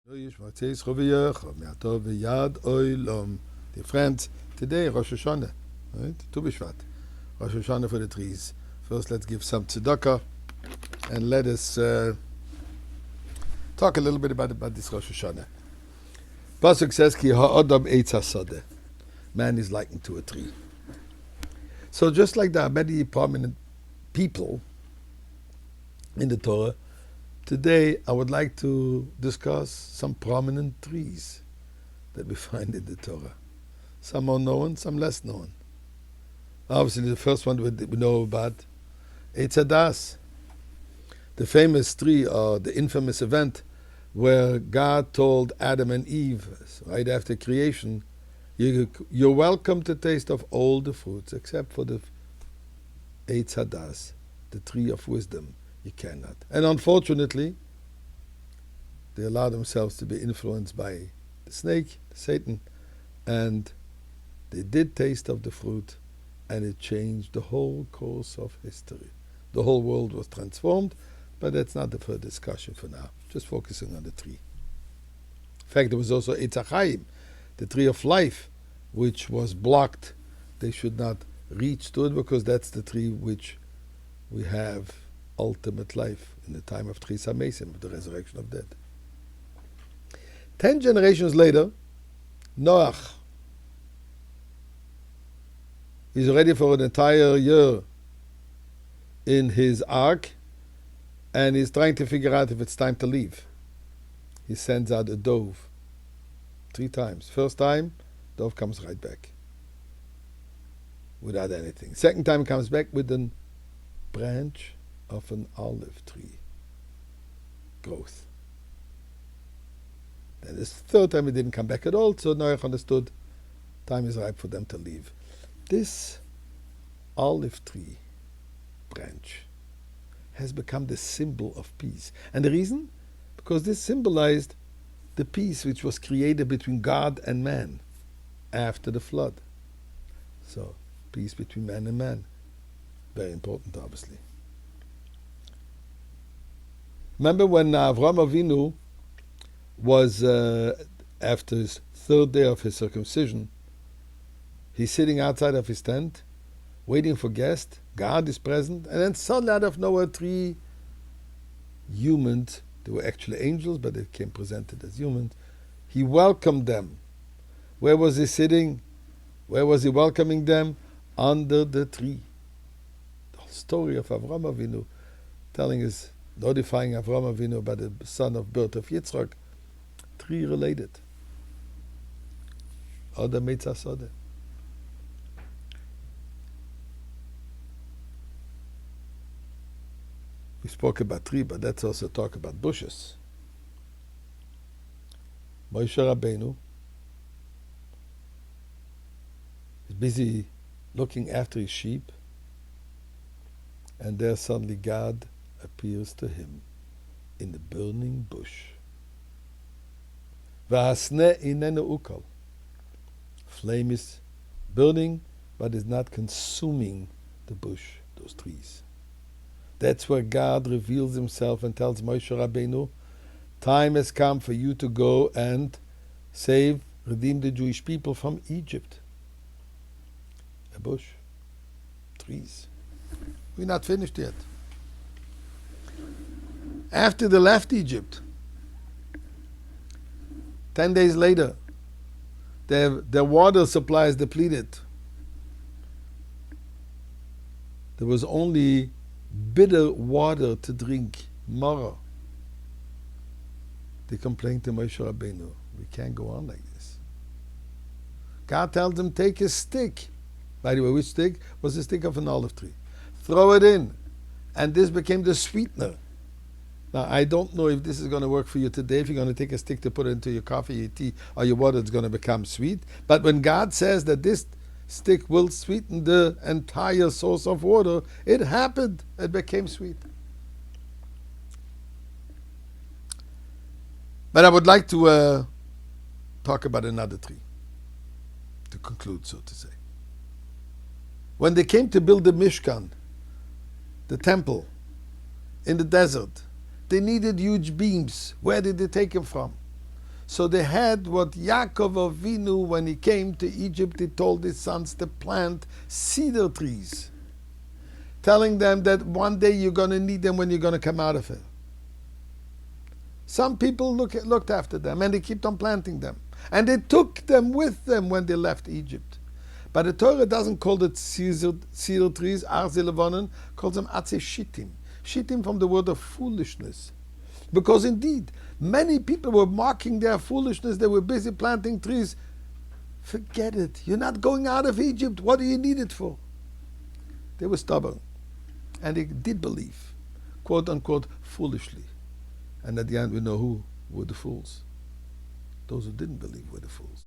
Dear friends, today Rosh Hashanah, right? Tu B'Shvat, Rosh Hashanah for the trees. First, let's give some tzedakah, and let us talk a little bit about this Rosh Hashanah. Pasuk says, "Ki ha'adam eitz hasadeh." Man is likened to a tree. So, just like there are many prominent people in the Torah, today I would like to discuss some prominent trees that we find in the Torah. Some are known, some less known. Obviously, the first one we know about, Eitz Hadas, the famous tree, or the infamous event where God told Adam and Eve, right after creation, you're welcome to taste of all the fruits except for the Eitz Hadas, the tree of wisdom. You cannot. And unfortunately, they allow themselves to be influenced by the snake, Satan, and they did taste of the fruit, and it changed the whole course of history. The whole world was transformed, but that's not the further discussion for now. Just focusing on the tree. In fact, there was also Eitz HaChaim, the tree of life, which was blocked. They should not reach to it because that's the tree which we have ultimate life in the time of Tchis HaMesim, of the resurrection of dead. 10 generations later, Noach is ready for an entire year in his ark, and he's trying to figure out if it's time to leave. He sends out a dove 3 times. First time, dove comes right back without anything. Second time, it comes back with a branch of an olive tree growth. Then this third time, it didn't come back at all, so Noach understood time is ripe for them to leave. This olive tree branch has become the symbol of peace. And the reason? Because this symbolized the peace which was created between God and man after the flood. So, peace between man and man. Very important, obviously. Remember when Avraham Avinu was, after his 3rd day of his circumcision, he's sitting outside of his tent, waiting for guests. God is present, and then suddenly out of nowhere, 3 humans, they were actually angels, but they came presented as humans. He welcomed them. Where was he sitting? Where was he welcoming them? Under the tree. The whole story of Avraham Avinu, notifying Avraham Avinu about the son of birth of Yitzchak, 3 related. Adam Eitz Hasadeh. We spoke about tree, but let's also talk about bushes. Moshe Rabbeinu is busy looking after his sheep, and there suddenly God appears to him in the burning bush. V'hasneh inenu ukal. Flame is burning, but is not consuming the bush, those trees. That's where God reveals himself and tells Moshe Rabbeinu, time has come for you to go and redeem the Jewish people from Egypt. A bush, trees. We're not finished yet. After they left Egypt, 10 days later, their water supply is depleted. There was only bitter water to drink, Mara. They complained to Moshe Rabbeinu, we can't go on like this. God tells them, take a stick. By the way, which stick? Was the stick of an olive tree. Throw it in. And this became the sweetener. Now, I don't know if this is going to work for you today. If you're going to take a stick to put it into your coffee, your tea, or your water, it's going to become sweet. But when God says that this stick will sweeten the entire source of water, it happened. It became sweet. But I would like to talk about another tree, to conclude, so to say. When they came to build the Mishkan, the temple, in the desert, they needed huge beams. Where did they take them from? So they had what Yaakov Avinu, when he came to Egypt, he told his sons to plant cedar trees, telling them that one day you're going to need them when you're going to come out of it. Some people looked after them, and they kept on planting them. And they took them with them when they left Egypt. But the Torah doesn't call it cedar trees, Arze Levonon, calls them Atze Shittim. Shittim from the word of foolishness. Because indeed, many people were marking their foolishness. They were busy planting trees. Forget it. You're not going out of Egypt. What do you need it for? They were stubborn. And they did believe, quote unquote, foolishly. And at the end, we know who were the fools. Those who didn't believe were the fools.